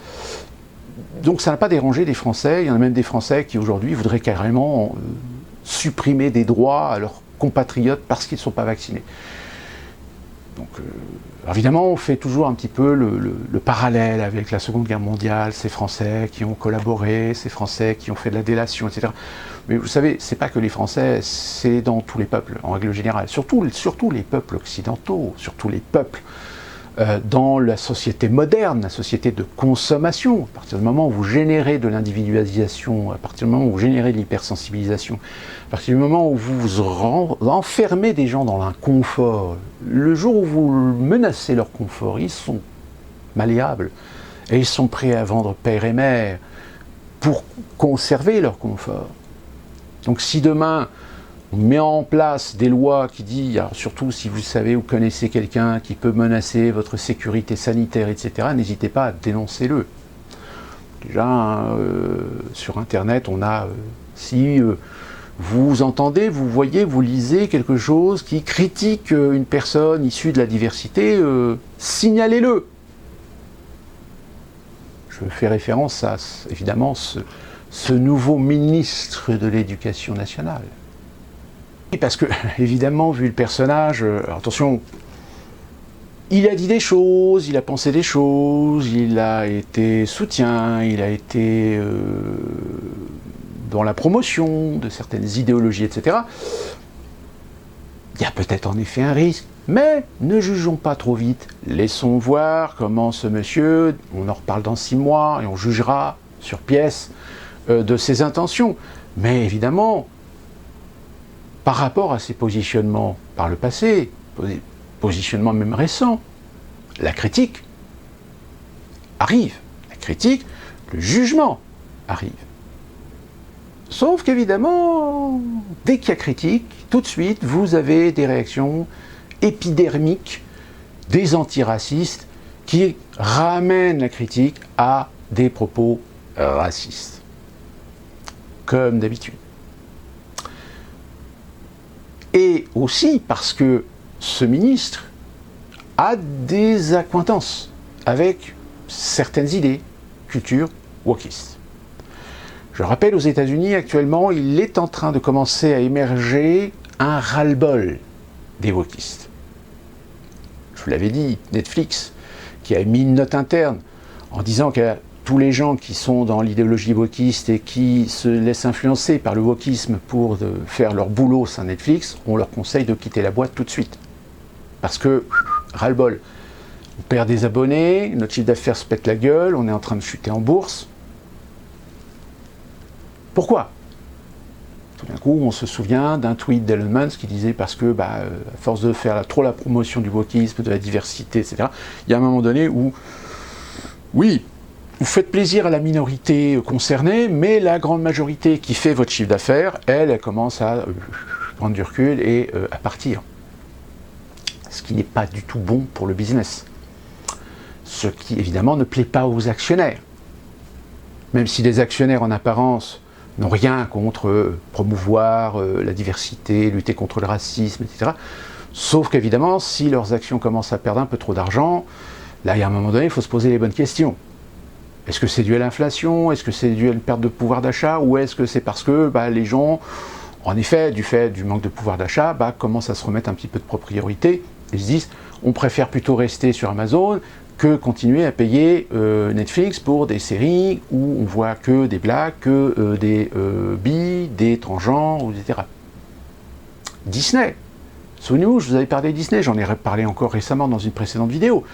Donc ça n'a pas dérangé les Français. Il y en a même des Français qui aujourd'hui voudraient carrément supprimer des droits à leurs compatriotes parce qu'ils ne sont pas vaccinés. Donc, évidemment, on fait toujours un petit peu le parallèle avec la Seconde Guerre mondiale, ces Français qui ont collaboré, ces Français qui ont fait de la délation, etc. Mais vous savez, c'est pas que les Français, c'est dans tous les peuples, en règle générale. Surtout les peuples occidentaux, surtout les peuples dans la société moderne, la société de consommation. À partir du moment où vous générez de l'individualisation, à partir du moment où vous générez de l'hypersensibilisation, à partir du moment où vous enfermez des gens dans l'inconfort, le jour où vous menacez leur confort, ils sont malléables et ils sont prêts à vendre père et mère pour conserver leur confort. Donc si demain on met en place des lois qui disent, surtout si vous savez ou connaissez quelqu'un qui peut menacer votre sécurité sanitaire, etc., n'hésitez pas à dénoncer-le. Déjà, sur Internet, on a, si vous entendez, vous voyez, vous lisez quelque chose qui critique une personne issue de la diversité, signalez-le. Je fais référence à, évidemment, ce nouveau ministre de l'Éducation nationale. Parce que, évidemment, vu le personnage, attention, il a dit des choses, il a pensé des choses, il a été soutien, il a été dans la promotion de certaines idéologies, etc. Il y a peut-être en effet un risque, mais ne jugeons pas trop vite. Laissons voir comment ce monsieur, on en reparle dans 6 mois, et on jugera sur pièce de ses intentions. Mais évidemment, par rapport à ses positionnements par le passé, positionnements même récents, la critique arrive. La critique, le jugement arrive. Sauf qu'évidemment, dès qu'il y a critique, tout de suite, vous avez des réactions épidermiques des antiracistes qui ramènent la critique à des propos racistes. Comme d'habitude. Et aussi parce que ce ministre a des accointances avec certaines idées, culture wokistes. Je rappelle, aux États-Unis, actuellement, il est en train de commencer à émerger un ras-le-bol des wokistes. Je vous l'avais dit, Netflix, qui a mis une note interne en disant que tous les gens qui sont dans l'idéologie wokiste et qui se laissent influencer par le wokisme pour faire leur boulot au sein de Netflix, on leur conseille de quitter la boîte tout de suite. Parce que, ras-le-bol, on perd des abonnés, notre chiffre d'affaires se pète la gueule, on est en train de chuter en bourse. Pourquoi? Tout d'un coup, on se souvient d'un tweet d'Elon Musk qui disait parce que, à force de faire trop la promotion du wokisme, de la diversité, etc., il y a un moment donné où, oui, vous faites plaisir à la minorité concernée, mais la grande majorité qui fait votre chiffre d'affaires, elle commence à prendre du recul et à partir. Ce qui n'est pas du tout bon pour le business. Ce qui, évidemment, ne plaît pas aux actionnaires. Même si les actionnaires, en apparence, n'ont rien contre promouvoir la diversité, lutter contre le racisme, etc. Sauf qu'évidemment, si leurs actions commencent à perdre un peu trop d'argent, là, il y a un moment donné, il faut se poser les bonnes questions. Est-ce que c'est dû à l'inflation? Est-ce que c'est dû à une perte de pouvoir d'achat? Ou est-ce que c'est parce que les gens, en effet, du fait du manque de pouvoir d'achat, commencent à se remettre un petit peu de priorité et se disent, on préfère plutôt rester sur Amazon que continuer à payer Netflix pour des séries où on voit que des blagues, que des bi, des transgenres, etc. Disney. Souvenez-vous, je vous avais parlé de Disney, j'en ai parlé encore récemment dans une précédente vidéo.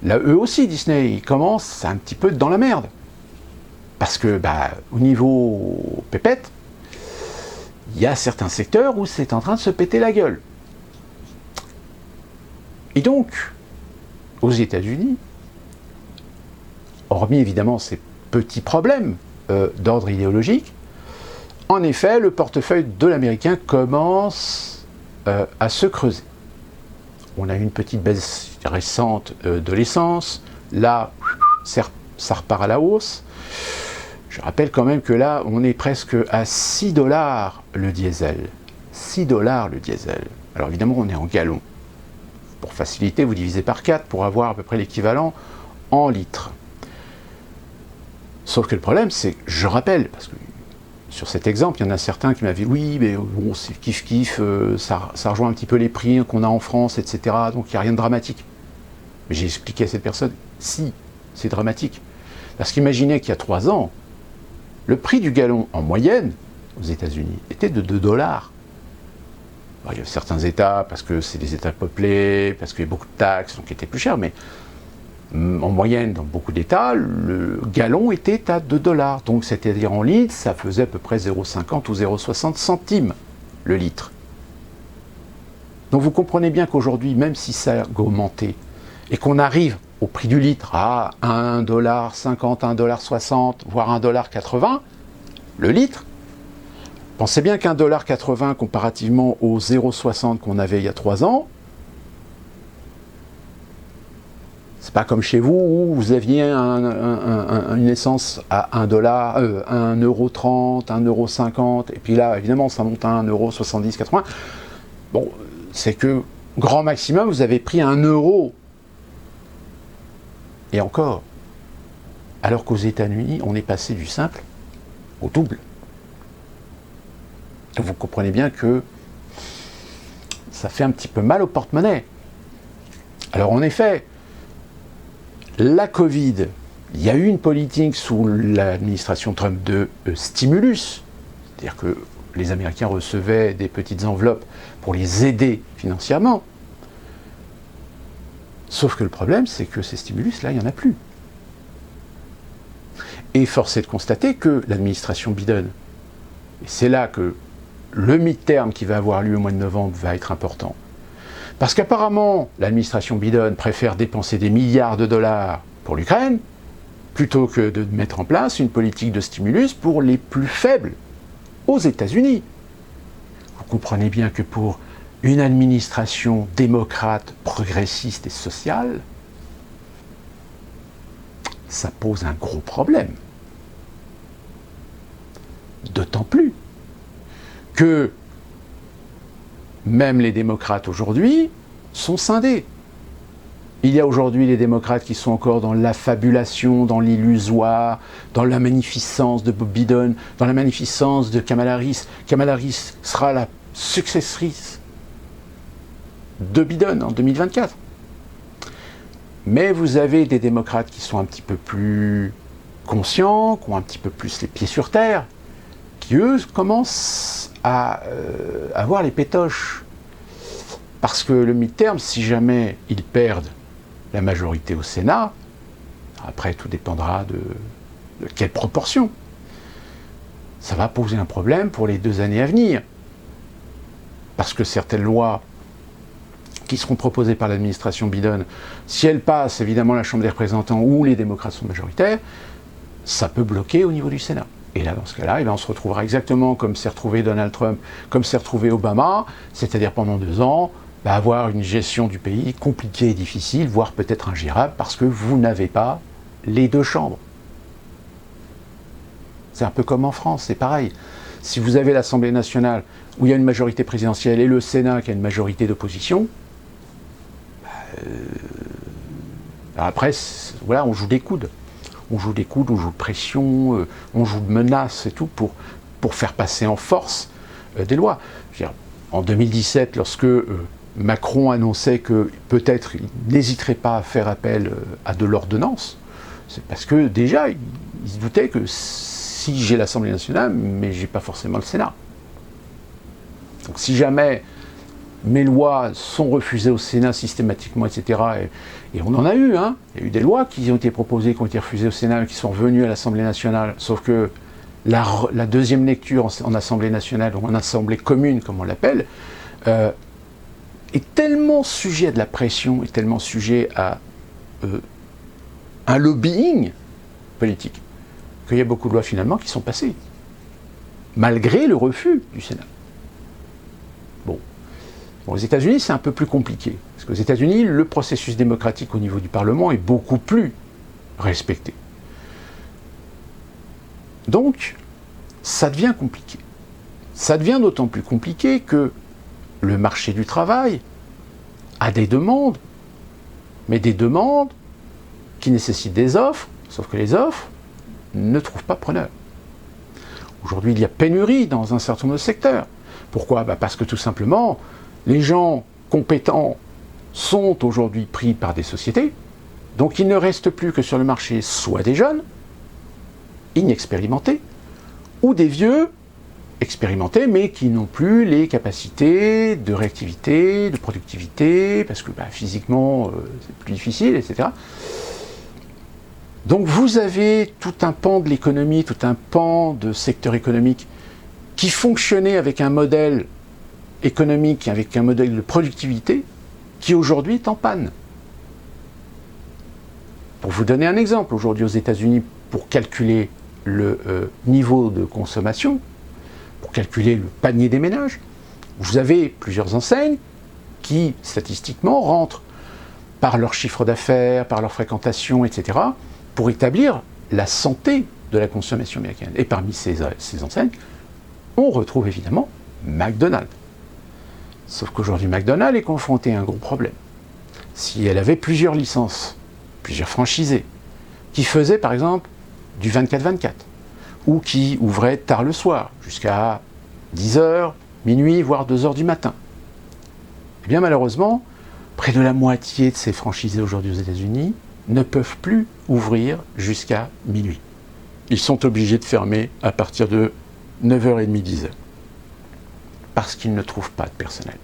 Là, eux aussi, Disney, ils commencent un petit peu dans la merde. Parce que, au niveau pépette, il y a certains secteurs où c'est en train de se péter la gueule. Et donc, aux États-Unis, hormis évidemment ces petits problèmes d'ordre idéologique, en effet, le portefeuille de l'Américain commence à se creuser. On a eu une petite baisse récente de l'essence, là, ça repart à la hausse. Je rappelle quand même que là, on est presque à 6 $ le diesel. 6 $ le diesel. Alors évidemment, on est en gallons. Pour faciliter, vous divisez par 4 pour avoir à peu près l'équivalent en litres. Sauf que le problème, c'est que, je rappelle, parce que sur cet exemple, il y en a certains qui m'avaient dit oui, mais bon, c'est kiff-kiff, ça rejoint un petit peu les prix qu'on a en France, etc. Donc il n'y a rien de dramatique. Mais j'ai expliqué à cette personne, si, c'est dramatique. Parce qu'imaginez qu'il y a 3 ans, le prix du gallon en moyenne aux États-Unis était de 2 $. Alors, il y a certains États, parce que c'est des États peuplés, parce qu'il y a beaucoup de taxes, donc il était plus cher, mais en moyenne, dans beaucoup d'États, le gallon était à 2 $. Donc, c'est-à-dire en litres, ça faisait à peu près 0,50 ou 0,60 centimes le litre. Donc, vous comprenez bien qu'aujourd'hui, même si ça a augmenté, et qu'on arrive au prix du litre à 1,50 $, 1,60 $, voire 1,80 $, le litre, pensez bien qu'un 1,80 $ comparativement aux 0,60 qu'on avait il y a 3 ans, c'est pas comme chez vous où vous aviez une essence à 1 $, 1,30 €, 1,50 €, et puis là, évidemment, ça monte à 1,70 €, 80 €. Bon, c'est que, grand maximum, vous avez pris 1 €. Et encore, alors qu'aux États-Unis, on est passé du simple au double. Donc vous comprenez bien que ça fait un petit peu mal au porte-monnaie. Alors en effet, la Covid, il y a eu une politique sous l'administration Trump de stimulus, c'est-à-dire que les Américains recevaient des petites enveloppes pour les aider financièrement. Sauf que le problème, c'est que ces stimulus-là, il n'y en a plus. Et force est de constater que l'administration Biden, et c'est là que le midterm qui va avoir lieu au mois de novembre va être important. Parce qu'apparemment, l'administration Biden préfère dépenser des milliards de dollars pour l'Ukraine, plutôt que de mettre en place une politique de stimulus pour les plus faibles aux États-Unis. Vous comprenez bien que pour une administration démocrate, progressiste et sociale, ça pose un gros problème. D'autant plus que même les démocrates aujourd'hui sont scindés. Il y a aujourd'hui les démocrates qui sont encore dans l'affabulation, dans l'illusoire, dans la magnificence de Bob Biden, dans la magnificence de Kamala Harris. Kamala Harris sera la successrice de Biden en 2024. Mais vous avez des démocrates qui sont un petit peu plus conscients, qui ont un petit peu plus les pieds sur terre, qui eux commencent à avoir les pétoches. Parce que le midterm, si jamais ils perdent la majorité au Sénat, après tout dépendra de quelle proportion, ça va poser un problème pour les 2 années à venir. Parce que certaines lois qui seront proposées par l'administration Biden, si elles passent évidemment la Chambre des représentants où les démocrates sont majoritaires, ça peut bloquer au niveau du Sénat. Et là, dans ce cas-là, on se retrouvera exactement comme s'est retrouvé Donald Trump, comme s'est retrouvé Obama, c'est-à-dire pendant 2 ans, avoir une gestion du pays compliquée et difficile, voire peut-être ingérable, parce que vous n'avez pas les 2 chambres. C'est un peu comme en France, c'est pareil. Si vous avez l'Assemblée nationale où il y a une majorité présidentielle et le Sénat qui a une majorité d'opposition, après, voilà, on joue des coudes. On joue des coudes, on joue de pression, on joue de menaces et tout pour faire passer en force des lois. Je veux dire, en 2017, lorsque Macron annonçait que peut-être il n'hésiterait pas à faire appel à de l'ordonnance, c'est parce que déjà, il se doutait que si j'ai l'Assemblée nationale, mais j'ai pas forcément le Sénat. Donc si jamais mes lois sont refusées au Sénat systématiquement, etc., et on en a eu, hein, il y a eu des lois qui ont été proposées, qui ont été refusées au Sénat, qui sont revenues à l'Assemblée nationale, sauf que la deuxième lecture en Assemblée nationale, ou en Assemblée commune, comme on l'appelle, est tellement sujet à de la pression, est tellement sujet à un lobbying politique, qu'il y a beaucoup de lois finalement qui sont passées, malgré le refus du Sénat. Bon, aux États-Unis, c'est un peu plus compliqué, parce qu'aux États-Unis, le processus démocratique au niveau du Parlement est beaucoup plus respecté. Donc, ça devient compliqué. Ça devient d'autant plus compliqué que le marché du travail a des demandes, mais des demandes qui nécessitent des offres, sauf que les offres ne trouvent pas preneur. Aujourd'hui, il y a pénurie dans un certain nombre de secteurs. Pourquoi ? Parce que tout simplement, les gens compétents sont aujourd'hui pris par des sociétés, donc il ne reste plus que sur le marché soit des jeunes, inexpérimentés, ou des vieux, expérimentés, mais qui n'ont plus les capacités de réactivité, de productivité, parce que physiquement, c'est plus difficile, etc. Donc vous avez tout un pan de l'économie, tout un pan de secteur économique qui fonctionnait avec un modèle économique, avec un modèle de productivité, qui aujourd'hui est en panne. Pour vous donner un exemple, aujourd'hui aux États-Unis, pour calculer le niveau de consommation, pour calculer le panier des ménages, vous avez plusieurs enseignes qui, statistiquement, rentrent par leur chiffre d'affaires, par leur fréquentation, etc., pour établir la santé de la consommation américaine. Et parmi ces enseignes, on retrouve évidemment McDonald's. Sauf qu'aujourd'hui, McDonald's est confronté à un gros problème. Si elle avait plusieurs licences, plusieurs franchisés, qui faisaient par exemple du 24-24, ou qui ouvraient tard le soir, jusqu'à 10h, minuit, voire 2h du matin, eh bien malheureusement, près de la moitié de ces franchisés aujourd'hui aux États-Unis ne peuvent plus ouvrir jusqu'à minuit. Ils sont obligés de fermer à partir de 9h30, 10h. Parce qu'ils ne trouvent pas de personnel.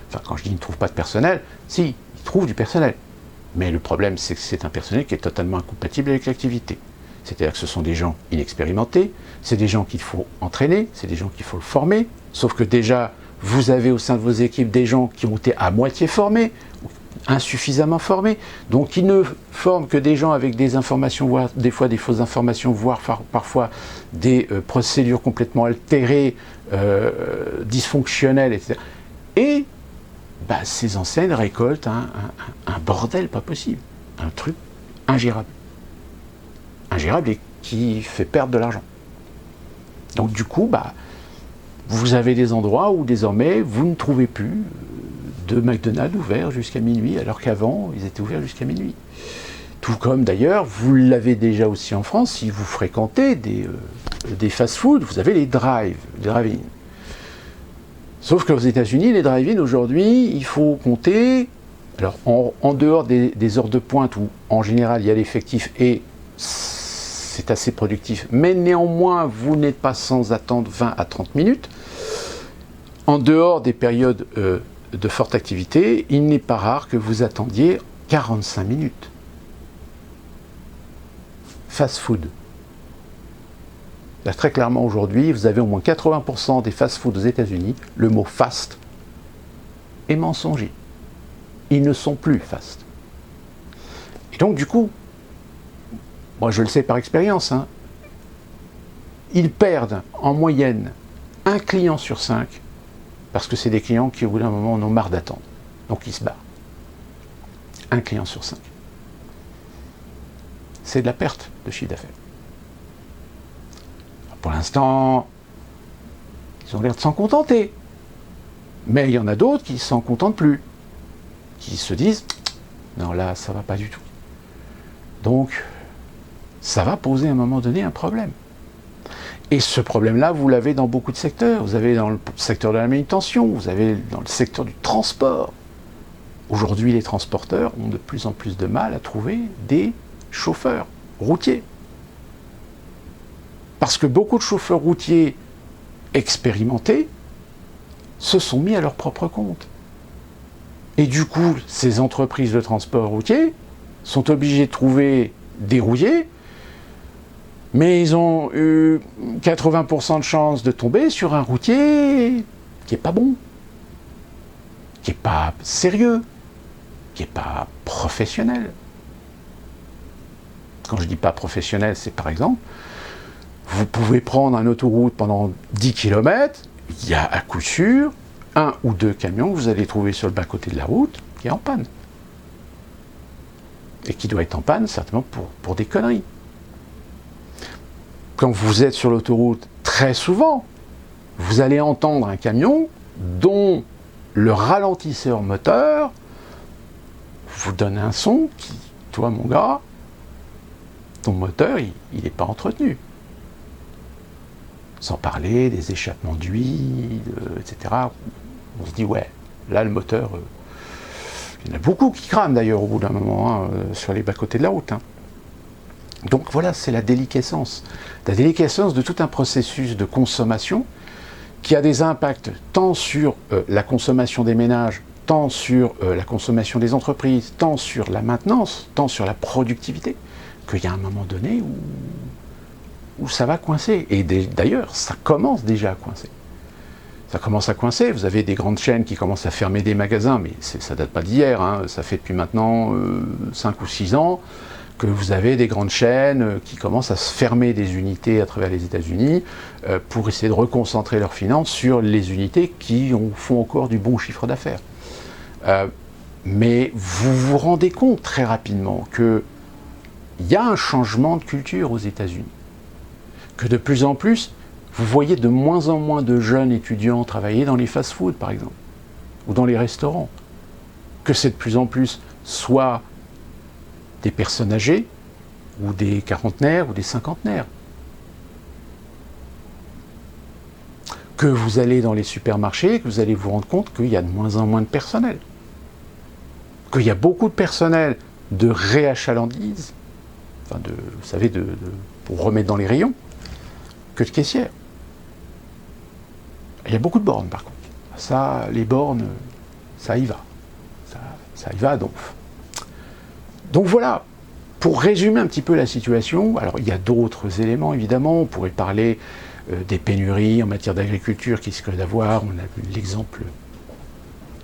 Enfin, quand je dis qu'ils ne trouvent pas de personnel, si, ils trouvent du personnel. Mais le problème, c'est que c'est un personnel qui est totalement incompatible avec l'activité. C'est-à-dire que ce sont des gens inexpérimentés, c'est des gens qu'il faut entraîner, c'est des gens qu'il faut former, sauf que déjà, vous avez au sein de vos équipes des gens qui ont été à moitié formés, insuffisamment formés, donc ils ne forment que des gens avec des informations, voire des fois des fausses informations, voire parfois des procédures complètement altérées, dysfonctionnelles, etc. Et ces enseignes récoltent un bordel pas possible, un truc ingérable. Ingérable et qui fait perdre de l'argent. Donc du coup, vous avez des endroits où désormais vous ne trouvez plus de McDonald's ouverts jusqu'à minuit, alors qu'avant ils étaient ouverts jusqu'à minuit. Tout comme d'ailleurs, vous l'avez déjà aussi en France, si vous fréquentez des fast-food, vous avez les drive-in. Sauf qu'aux États-Unis, les drive-in aujourd'hui, il faut compter, alors en dehors des heures de pointe où en général il y a l'effectif et c'est assez productif, mais néanmoins vous n'êtes pas sans attendre 20 à 30 minutes. En dehors des périodes de forte activité, il n'est pas rare que vous attendiez 45 minutes. Fast-food. Là, très clairement aujourd'hui, vous avez au moins 80% des fast-food aux États-Unis, le mot fast est mensonger. Ils ne sont plus fast. Et donc du coup, moi je le sais par expérience, ils perdent en moyenne un client sur 5 parce que c'est des clients qui au bout d'un moment en ont marre d'attendre. Donc ils se barrent. Un client sur 5. C'est de la perte de chiffre d'affaires. Pour l'instant, ils ont l'air de s'en contenter. Mais il y en a d'autres qui ne s'en contentent plus. Qui se disent, non là, ça ne va pas du tout. Donc, ça va poser à un moment donné un problème. Et ce problème-là, vous l'avez dans beaucoup de secteurs. Vous avez dans le secteur de la manutention, vous avez dans le secteur du transport. Aujourd'hui, les transporteurs ont de plus en plus de mal à trouver des chauffeurs routiers. Parce que beaucoup de chauffeurs routiers expérimentés se sont mis à leur propre compte. Et du coup, ces entreprises de transport routier sont obligées de trouver des rouliers, mais ils ont eu 80% de chances de tomber sur un routier qui n'est pas bon, qui n'est pas sérieux, qui n'est pas professionnel. Quand je dis pas professionnel, c'est par exemple, vous pouvez prendre une autoroute pendant 10 km, il y a à coup sûr un ou deux camions que vous allez trouver sur le bas-côté de la route qui est en panne. Et qui doit être en panne certainement pour des conneries. Quand vous êtes sur l'autoroute, très souvent, vous allez entendre un camion dont le ralentisseur moteur vous donne un son qui, toi mon gars, ton moteur, il n'est pas entretenu. Sans parler des échappements d'huile, etc. On se dit, ouais, là le moteur, il y en a beaucoup qui crament d'ailleurs au bout d'un moment, sur les bas-côtés de la route. Donc voilà, c'est la déliquescence. La déliquescence de tout un processus de consommation qui a des impacts tant sur la consommation des ménages, tant sur la consommation des entreprises, tant sur la maintenance, tant sur la productivité, qu'il y a un moment donné où ça va coincer. Et d'ailleurs, ça commence déjà à coincer. Ça commence à coincer. Vous avez des grandes chaînes qui commencent à fermer des magasins, mais ça date pas d'hier, ça fait depuis maintenant 5 ou 6 ans que vous avez des grandes chaînes qui commencent à se fermer des unités à travers les États-Unis pour essayer de reconcentrer leurs finances sur les unités qui font encore du bon chiffre d'affaires. Mais vous vous rendez compte très rapidement qu'il y a un changement de culture aux États-Unis. Que de plus en plus, vous voyez de moins en moins de jeunes étudiants travailler dans les fast-foods, par exemple, ou dans les restaurants. Que c'est de plus en plus soit des personnes âgées, ou des quarantenaires, ou des cinquantenaires. Que vous allez dans les supermarchés, que vous allez vous rendre compte qu'il y a de moins en moins de personnel. Qu'il y a beaucoup de personnel de réachalandise, enfin vous savez, pour remettre dans les rayons, que de caissières. Il y a beaucoup de bornes par contre. Ça, les bornes, ça y va. Ça y va donc. Donc voilà, pour résumer un petit peu la situation, alors il y a d'autres éléments évidemment, on pourrait parler des pénuries en matière d'agriculture qui risquent d'avoir, on a vu l'exemple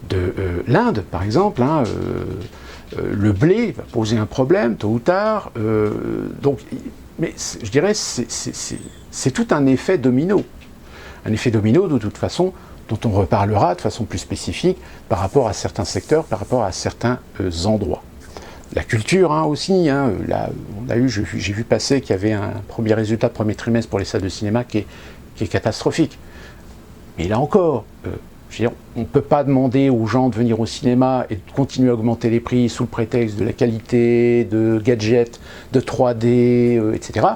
de l'Inde par exemple, le blé va poser un problème tôt ou tard, donc, mais je dirais c'est tout un effet domino. Un effet domino de toute façon dont on reparlera de façon plus spécifique par rapport à certains secteurs, par rapport à certains endroits. La culture aussi, là, j'ai vu passer qu'il y avait un premier résultat de premier trimestre pour les salles de cinéma qui est catastrophique. Mais là encore, je veux dire, on ne peut pas demander aux gens de venir au cinéma et de continuer à augmenter les prix sous le prétexte de la qualité, de gadgets, de 3D, etc.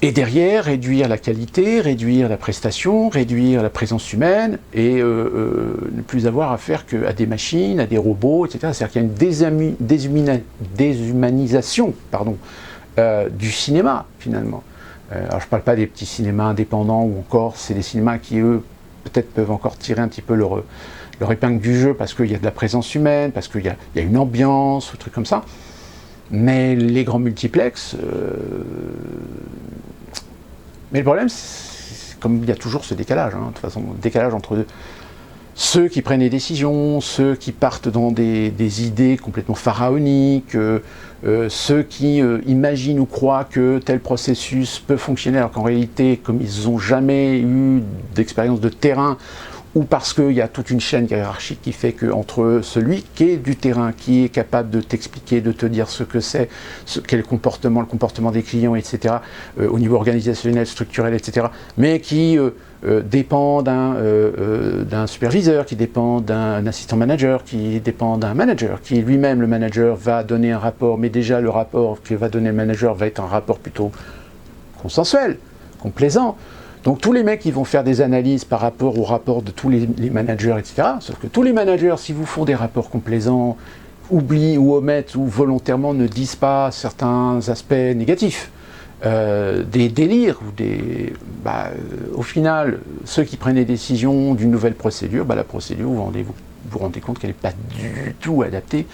Et derrière, réduire la qualité, réduire la prestation, réduire la présence humaine et ne plus avoir affaire qu'à des machines, à des robots, etc. C'est-à-dire qu'il y a une déshumanisation du cinéma, finalement. Alors je ne parle pas des petits cinémas indépendants ou encore, c'est des cinémas qui, eux, peut-être peuvent encore tirer un petit peu leur épingle du jeu parce qu'il y a de la présence humaine, parce qu'il y a une ambiance, ou trucs comme ça. Mais les grands multiplex... Mais le problème, c'est comme il y a toujours ce décalage, de toute façon, décalage entre ceux qui prennent les décisions, ceux qui partent dans des idées complètement pharaoniques, ceux qui imaginent ou croient que tel processus peut fonctionner, alors qu'en réalité, comme ils n'ont jamais eu d'expérience de terrain, ou parce qu'il y a toute une chaîne hiérarchique qui fait qu'entre celui qui est du terrain, qui est capable de t'expliquer, de te dire ce que c'est, quel comportement, le comportement des clients, etc., au niveau organisationnel, structurel, etc., mais qui dépend d'un superviseur, qui dépend d'un assistant manager, qui dépend d'un manager, qui lui-même, le manager, va donner un rapport, mais déjà le rapport que va donner le manager va être un rapport plutôt consensuel, complaisant. Donc tous les mecs qui vont faire des analyses par rapport aux rapports de tous les managers, etc. Sauf que tous les managers, si vous font des rapports complaisants, oublient ou omettent ou volontairement ne disent pas certains aspects négatifs, des délires, ou au final, ceux qui prennent les décisions d'une nouvelle procédure, la procédure, vous vous rendez compte qu'elle n'est pas du tout adaptée,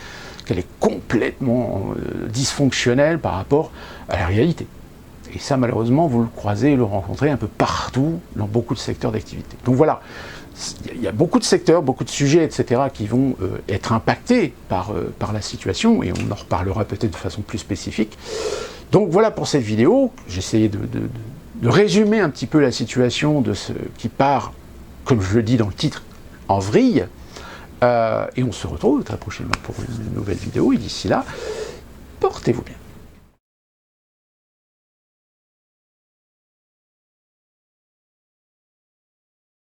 qu'elle est complètement dysfonctionnelle par rapport à la réalité. Et ça, malheureusement, vous le croisez et le rencontrez un peu partout, dans beaucoup de secteurs d'activité. Donc voilà, il y a beaucoup de secteurs, beaucoup de sujets, etc., qui vont être impactés par la situation, et on en reparlera peut-être de façon plus spécifique. Donc voilà pour cette vidéo, j'ai essayé de résumer un petit peu la situation de ce qui part, comme je le dis dans le titre, en vrille. Et on se retrouve très prochainement pour une nouvelle vidéo, et d'ici là, portez-vous bien.